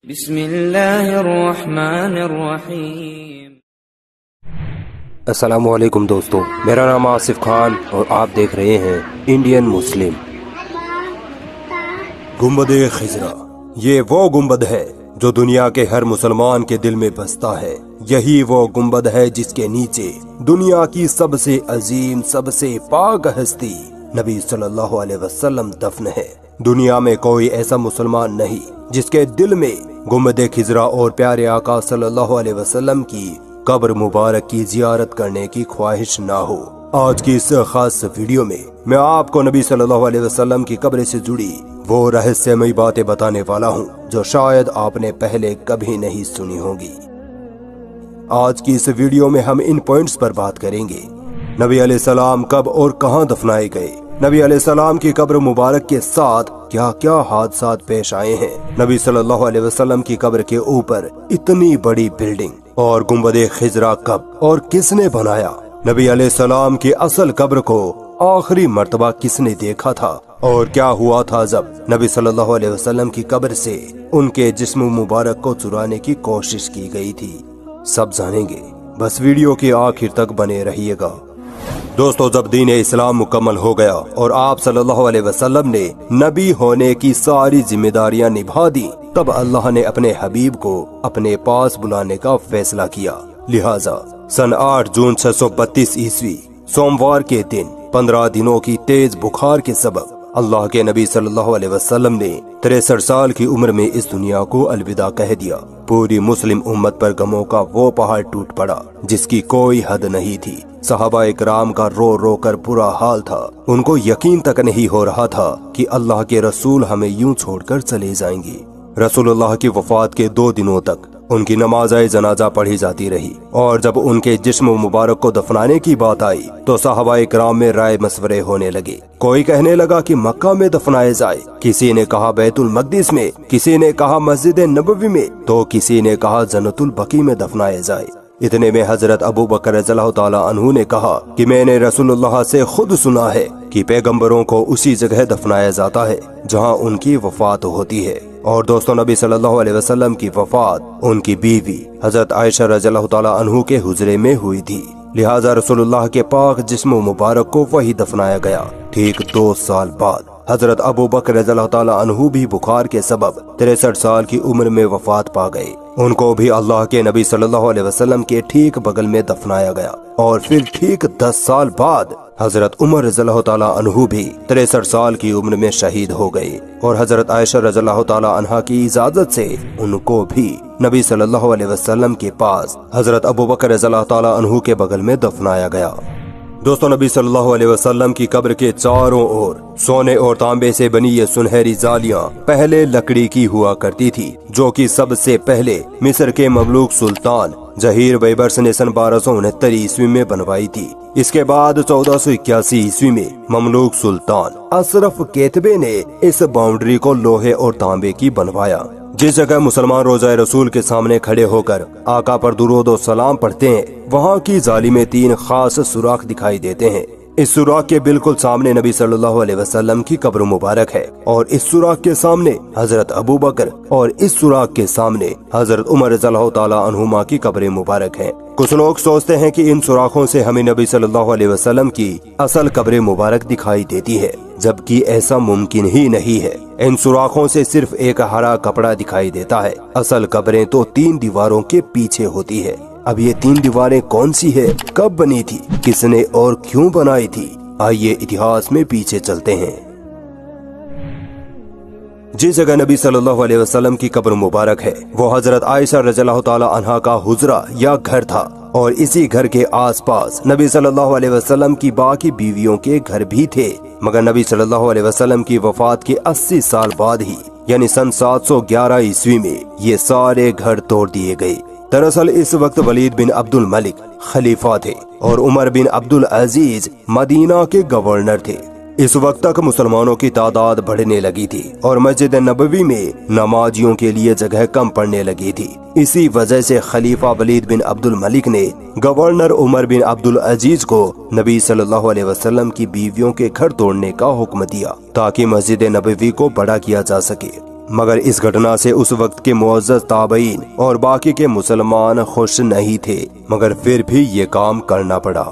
بسم اللہ الرحمن الرحیم۔ السلام علیکم دوستو، میرا نام آصف خان اور آپ دیکھ رہے ہیں انڈین مسلم۔ گنبد خضرا، یہ وہ گنبد ہے جو دنیا کے ہر مسلمان کے دل میں بستا ہے۔ یہی وہ گنبد ہے جس کے نیچے دنیا کی سب سے عظیم، سب سے پاک ہستی نبی صلی اللہ علیہ وسلم دفن ہے۔ دنیا میں کوئی ایسا مسلمان نہیں جس کے دل میں گنبد خضرا اور پیارے آقا صلی اللہ علیہ وسلم کی قبر مبارک کی زیارت کرنے کی خواہش نہ ہو۔ آج کی اس خاص ویڈیو میں آپ کو نبی صلی اللہ علیہ وسلم کی قبر سے جڑی وہ رہسیائی باتیں بتانے والا ہوں جو شاید آپ نے پہلے کبھی نہیں سنی ہوگی۔ آج کی اس ویڈیو میں ہم ان پوائنٹس پر بات کریں گے: نبی علیہ السلام کب اور کہاں دفنائے گئے، نبی علیہ السلام کی قبر مبارک کے ساتھ کیا کیا حادثات پیش آئے ہیں، نبی صلی اللہ علیہ وسلم کی قبر کے اوپر اتنی بڑی بلڈنگ اور گنبد خضرا کب اور کس نے بنایا، نبی علیہ السلام کی اصل قبر کو آخری مرتبہ کس نے دیکھا تھا، اور کیا ہوا تھا جب نبی صلی اللہ علیہ وسلم کی قبر سے ان کے جسم مبارک کو چرانے کی کوشش کی گئی تھی، سب جانیں گے۔ بس ویڈیو کے آخر تک بنے رہیے گا۔ دوستو، جب دین اسلام مکمل ہو گیا اور آپ صلی اللہ علیہ وسلم نے نبی ہونے کی ساری ذمہ داریاں نبھا دی، تب اللہ نے اپنے حبیب کو اپنے پاس بلانے کا فیصلہ کیا۔ لہٰذا سن 8 جون 632 عیسوی سوموار کے دن 15 دنوں کی تیز بخار کے سبب اللہ کے نبی صلی اللہ علیہ وسلم نے 63 سال کی عمر میں اس دنیا کو الوداع کہہ دیا۔ پوری مسلم امت پر غموں کا وہ پہاڑ ٹوٹ پڑا جس کی کوئی حد نہیں تھی۔ صحابہ اکرام کا رو رو کر برا حال تھا، ان کو یقین تک نہیں ہو رہا تھا کہ اللہ کے رسول ہمیں یوں چھوڑ کر چلے جائیں گے۔ رسول اللہ کی وفات کے 2 دنوں تک ان کی نماز جنازہ پڑھی جاتی رہی، اور جب ان کے جسم مبارک کو دفنانے کی بات آئی تو صحابہ اکرام میں رائے مشورے ہونے لگے۔ کوئی کہنے لگا کہ مکہ میں دفنائے جائے، کسی نے کہا بیت المقدس میں، کسی نے کہا مسجد نبوی میں، تو کسی نے کہا جنت البقیع میں دفنائے جائے۔ اتنے میں حضرت ابو بکر رضی اللہ تعالیٰ عنہ نے کہا کہ میں نے رسول اللہ سے خود سنا ہے کہ پیغمبروں کو اسی جگہ دفنایا جاتا ہے جہاں ان کی وفات ہوتی ہے۔ اور دوستو، نبی صلی اللہ علیہ وسلم کی وفات ان کی بیوی حضرت عائشہ رضی اللہ تعالیٰ عنہ کے حجرے میں ہوئی تھی، لہٰذا رسول اللہ کے پاک جسم مبارک کو وہی دفنایا گیا۔ ٹھیک 2 سال بعد حضرت ابو بکر رضی اللہ تعالیٰ عنہ بھی بخار کے سبب 63 سال کی عمر میں وفات پا گئے۔ ان کو بھی اللہ کے نبی صلی اللہ علیہ وسلم کے ٹھیک بغل میں دفنایا گیا، اور پھر ٹھیک 10 سال بعد حضرت عمر رضی اللہ تعالیٰ عنہ بھی 63 سال کی عمر میں شہید ہو گئے، اور حضرت عائشہ رضی اللہ تعالیٰ عنہا کی اجازت سے ان کو بھی نبی صلی اللہ علیہ وسلم کے پاس حضرت ابو بکر رضی اللہ تعالیٰ عنہ کے بغل میں دفنایا گیا۔ دوستو، نبی صلی اللہ علیہ وسلم کی قبر کے چاروں اور سونے اور تانبے سے بنی یہ سنہری جالیاں پہلے لکڑی کی ہوا کرتی تھی، جو کہ سب سے پہلے مصر کے مملوک سلطان جہیر بیبرس نے سن 1269 عیسوی میں بنوائی تھی۔ اس کے بعد 1481 عیسوی میں مملوک سلطان اشرف کیتبے نے اس باؤنڈری کو لوہے اور تانبے کی بنوایا۔ جس جگہ مسلمان روضہ رسول کے سامنے کھڑے ہو کر آقا پر درود و سلام پڑھتے ہیں، وہاں کی جالی میں 3 خاص سوراخ دکھائی دیتے ہیں۔ اس سوراخ کے بالکل سامنے نبی صلی اللہ علیہ وسلم کی قبر مبارک ہے، اور اس سوراخ کے سامنے حضرت ابو بکر اور اس سوراخ کے سامنے حضرت عمر رضی اللہ تعالیٰ عنہما کی قبر مبارک ہے۔ کچھ لوگ سوچتے ہیں کہ ان سوراخوں سے ہمیں نبی صلی اللہ علیہ وسلم کی اصل قبر مبارک دکھائی دیتی ہے، جبکہ ایسا ممکن ہی نہیں ہے۔ ان سوراخوں سے صرف ایک ہرا کپڑا دکھائی دیتا ہے۔ اصل قبریں تو 3 دیواروں کے پیچھے ہوتی ہے۔ اب یہ 3 دیواریں کون سی ہے، کب بنی تھی، کس نے اور کیوں بنائی تھی، آئیے اتہاس میں پیچھے چلتے ہیں۔ جس جگہ نبی صلی اللہ علیہ وسلم کی قبر مبارک ہے وہ حضرت عائشہ رضی اللہ تعالی عنہا کا حجرہ یا گھر تھا، اور اسی گھر کے آس پاس نبی صلی اللہ علیہ وسلم کی باقی بیویوں کے گھر بھی تھے، مگر نبی صلی اللہ علیہ وسلم کی وفات کے 80 سال بعد ہی یعنی سن 711 عیسوی میں یہ سارے گھر توڑ دیے گئے۔ دراصل اس وقت ولید بن عبد الملک خلیفہ تھے اور عمر بن عبد العزیز مدینہ کے گورنر تھے۔ اس وقت تک مسلمانوں کی تعداد بڑھنے لگی تھی اور مسجد نبوی میں نمازیوں کے لیے جگہ کم پڑنے لگی تھی۔ اسی وجہ سے خلیفہ ولید بن عبد الملک نے گورنر عمر بن عبد العزیز کو نبی صلی اللہ علیہ وسلم کی بیویوں کے گھر توڑنے کا حکم دیا تاکہ مسجد نبوی کو بڑا کیا جا سکے۔ मगर इस घटना से उस वक्त के मुअज़्ज़ज़ ताबईन और बाकी के मुसलमान खुश नहीं थे, मगर फिर भी ये काम करना पड़ा।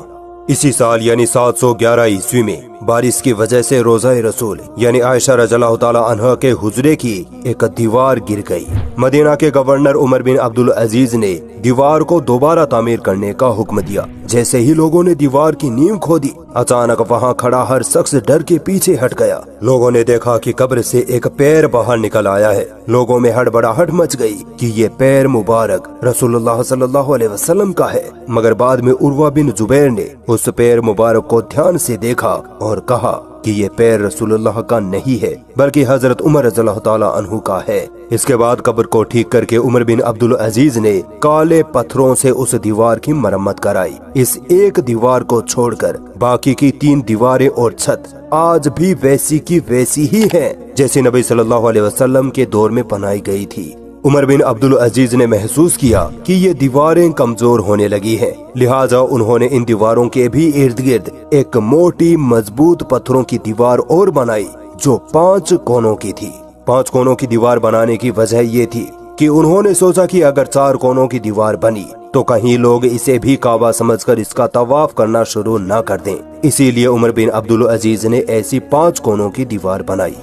इसी साल यानी 711 ईस्वी में बारिश की वजह से रोज़ा रसूल यानी आयशा रज़ियल्लाहु ताला अन्हा के हुजरे की एक दीवार गिर गई। मदीना के गवर्नर उमर बिन अब्दुल अजीज ने दीवार को दोबारा तामीर करने का हुक्म दिया। जैसे ही लोगों ने दीवार की नींव खोदी, अचानक वहाँ खड़ा हर शख्स डर के पीछे हट गया। लोगों ने देखा कि कब्र से एक पैर बाहर निकल आया है। लोगों में हड़बड़ाहट मच गई कि ये पैर मुबारक रसूलुल्लाह सल्लल्लाहु अलैहि वसल्लम का है। मगर बाद में उर्वा बिन जुबैर ने उस पैर मुबारक को ध्यान से देखा और कहा कि ये पैर रसूलुल्लाह का नहीं है, बल्कि हजरत उमर रज़ियल्लाहु ताला अन्हु का है। इसके बाद कब्र को ठीक करके उमर बिन अब्दुल अजीज ने काले पत्थरों से उस दीवार की मरम्मत कराई। इस एक दीवार को छोड़कर बाकी की 3 दीवारें और छत आज भी वैसी की वैसी ही हैं, जैसे नबी सल्लल्लाहु अलैहि वसल्लम के दौर में बनाई गई थी। उमर बिन अब्दुल अजीज ने महसूस किया कि ये दीवारें कमजोर होने लगी हैं, लिहाजा उन्होंने इन दीवारों के भी इर्द गिर्द एक मोटी मजबूत पत्थरों की दीवार और बनाई जो 5 कोनों की थी। 5 कोनों की दीवार बनाने की वजह ये थी कि उन्होंने सोचा कि अगर 4 कोनों की दीवार बनी तो कहीं लोग इसे भी काबा समझकर इसका तवाफ करना शुरू न कर दें। इसीलिए उमर बिन अब्दुल अजीज ने ऐसी 5 कोनों की दीवार बनाई।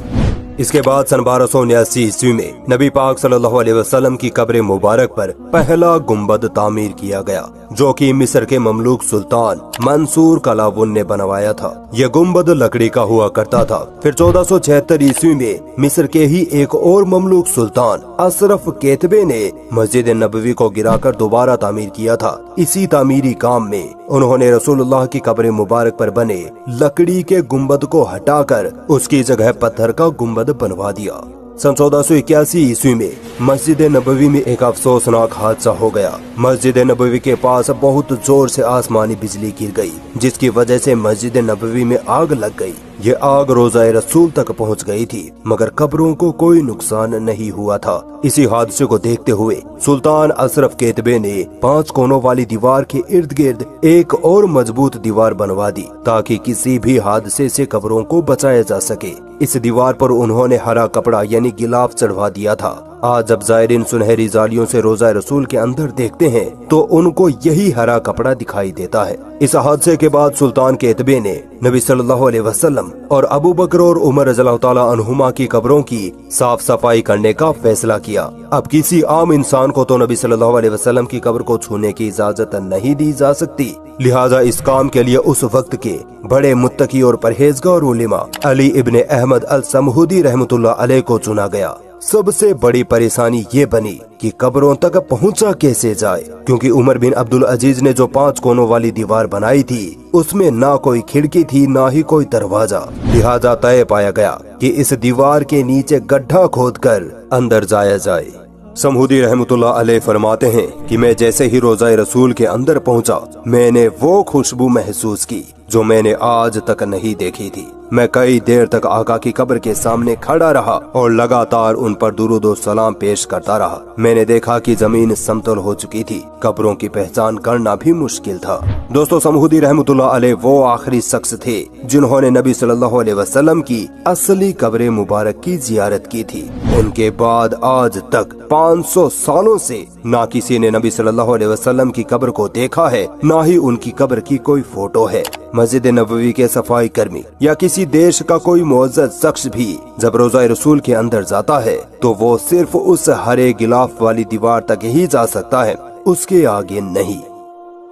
इसके बाद सन 1279 ईस्वी में नबी पाक सल्लल्लाहु अलैहि वसल्लम की कब्र मुबारक पर पहला गुंबद तामीर किया गया, जो कि मिस्र के ममलूक सुल्तान मंसूर कलावुन ने बनवाया था। यह गुंबद लकड़ी का हुआ करता था। फिर 1476 ईस्वी में मिस्र के ही एक और ममलूक सुल्तान अशरफ केतबे ने मस्जिद नबवी को गिराकर दोबारा तामीर किया था। इसी तामीरी काम में उन्होंने रसूलुल्लाह की कब्र मुबारक पर बने लकड़ी के गुंबद को हटाकर उसकी जगह पत्थर का गुंबद बनवा दिया। सन 1481 ईस्वी में मस्जिद नबवी में एक अफसोसनाक हादसा हो गया। मस्जिद नबवी के पास बहुत जोर से आसमानी बिजली गिर गई, जिसकी वजह से मस्जिद नबवी में आग लग गई। ये आग रोज़ा रसूल तक पहुंच गई थी, मगर कब्रों को कोई नुकसान नहीं हुआ था। इसी हादसे को देखते हुए सुल्तान अशरफ केतबे ने 5 कोनों वाली दीवार के इर्द गिर्द एक और मजबूत दीवार बनवा दी, ताकि किसी भी हादसे से कब्रों को बचाया जा सके। इस दीवार पर उन्होंने हरा कपड़ा यानी गिलाफ चढ़वा दिया था। आज जब जायरीन सुनहरी जालियों से रोज़ा रसूल के अंदर देखते हैं तो उनको यही हरा कपड़ा दिखाई देता है। इस हादसे के बाद सुल्तान केतबे ने नबी सल्लल्लाहु अलैहि वसल्लम और अबू बकर और उमर रज़ियल्लाहु ताला अन्हुमा की कब्रों की साफ सफाई करने का फैसला किया। अब किसी आम इंसान को तो नबी सल्लल्लाहु अलैहि वसल्लम की कब्र को छूने की इजाजत नहीं दी जा सकती, लिहाजा इस काम के लिए उस वक्त के बड़े मुत्तकी और परहेजगार उलेमा अली इब्ने अहमद अल समहूदी रहमतुल्लाह अलैह को चुना गया। सबसे बड़ी परेशानी ये बनी कि कब्रों तक पहुंचा कैसे जाए, क्योंकि उमर बिन अब्दुल अजीज ने जो 5 कोनों वाली दीवार बनाई थी उसमें ना कोई खिड़की थी ना ही कोई दरवाजा। लिहाजा तय पाया गया कि इस दीवार के नीचे गड्ढा खोदकर अंदर जाया जाए। समहूदी रहमतुल्लाह अलैह फरमाते हैं कि मैं जैसे ही रोज़ा रसूल के अंदर पहुंचा, मैंने वो खुशबू महसूस की जो मैंने आज तक नहीं देखी थी। मैं कई देर तक आका की कब्र के सामने खड़ा रहा और लगातार उन पर दुरूद और सलाम पेश करता रहा। मैंने देखा कि जमीन समतल हो चुकी थी, कब्रों की पहचान करना भी मुश्किल था। दोस्तों, समहूदी रहमतुल्लाह अलैह वो आखिरी शख्स थे जिन्होंने नबी सल्लल्लाहु अलैहि वसल्लम की असली कब्र मुबारक की जियारत की थी। उनके बाद आज तक 500 सालों से ना किसी ने नबी सल्लल्लाहु अलैहि वसल्लम की कब्र को देखा है, ना ही उनकी कब्र की कोई फोटो है। मस्जिद नबवी के सफाई कर्मी या किसी देश का कोई मुअज़्ज़ज़ शख्स भी जब रोज़ा रसूल के अंदर जाता है तो वो सिर्फ उस हरे गिलाफ वाली दीवार तक ही जा सकता है, उसके आगे नहीं।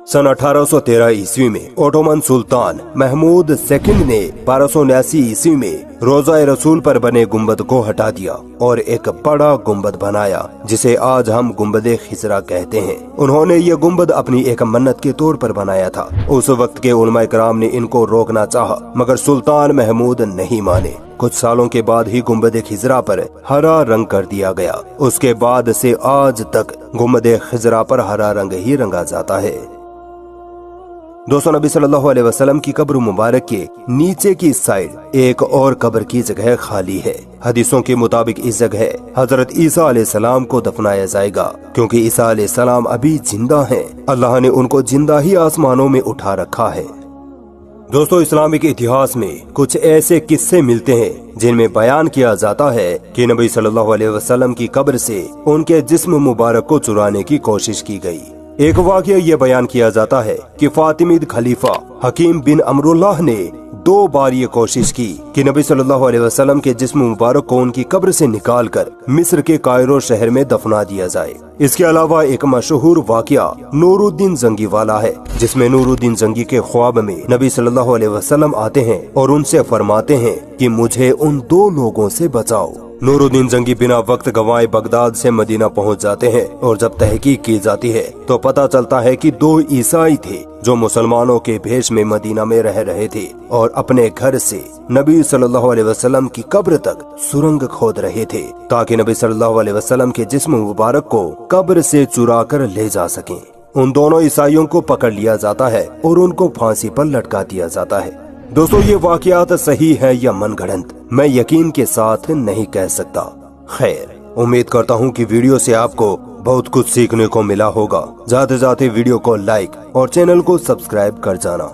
सन 1813 ईस्वी में ओटोमन सुल्तान महमूद II ने 1279 ईस्वी में रोज़ा रसूल पर बने गुंबद को हटा दिया और एक बड़ा गुंबद बनाया, जिसे आज हम गुंबदे खिजरा कहते हैं। उन्होंने ये गुंबद अपनी एक मन्नत के तौर पर बनाया था। उस वक्त के उलमा कराम ने इनको रोकना चाहा, मगर सुल्तान महमूद नहीं माने। कुछ सालों के बाद ही गुंबदे खिजरा पर हरा रंग कर दिया गया। उसके बाद से आज तक गुंबदे खिजरा पर हरा रंग ही रंगा जाता है। दोस्तों, नबी सल्लल्लाहु अलैहि वसल्लम की कब्र मुबारक के नीचे की साइड एक और कब्र की जगह खाली है। हदीसों के मुताबिक इस जगह हजरत ईसा अलैहिस्सलाम को दफनाया जाएगा, क्योंकि ईसा अलैहिस्सलाम अभी जिंदा हैं। अल्लाह ने उनको जिंदा ही आसमानों में उठा रखा है। दोस्तों, इस्लामिक इतिहास में कुछ ऐसे किस्से मिलते हैं जिनमें बयान किया जाता है कि नबी सल्लल्लाहु अलैहि वसल्लम की कब्र से उनके जिस्म मुबारक को चुराने की कोशिश की गई। एक वाक़या ये बयान किया जाता है कि फातिमीद खलीफा हकीम बिन अमरुल्लाह ने 2 बार ये कोशिश की कि नबी सल्लल्लाहु अलैहि वसल्लम के जिस्म मुबारक को उनकी कब्र से निकालकर मिस्र के कायरो शहर में दफना दिया जाए। इसके अलावा एक मशहूर वाक़या नूरुद्दीन जंगी वाला है, जिसमें नूरुद्दीन जंगी के ख्वाब में नबी सल्लल्लाहु अलैहि वसल्लम आते हैं और उनसे फरमाते हैं कि मुझे उन 2 लोगों से बचाओ। नूरुद्दीन जंगी बिना वक्त गंवाए बगदाद से मदीना पहुंच जाते हैं और जब तहकीक की जाती है तो पता चलता है कि 2 ईसाई थे जो मुसलमानों के भेष में मदीना में रह रहे थे और अपने घर से नबी सल्लल्लाहु अलैहि वसल्लम की कब्र तक सुरंग खोद रहे थे ताकि नबी सल्लल्लाहु अलैहि वसल्लम के जिस्म मुबारक को कब्र से चुरा कर ले जा सकें। उन दोनों ईसाइयों को पकड़ लिया जाता है और उनको फांसी पर लटका दिया जाता है। दोस्तों, ये वाकयात सही है या मनगढ़ंत, मैं यकीन के साथ नहीं कह सकता। खैर, उम्मीद करता हूँ कि वीडियो से आपको बहुत कुछ सीखने को मिला होगा। जाते जाते वीडियो को लाइक और चैनल को सब्सक्राइब कर जाना।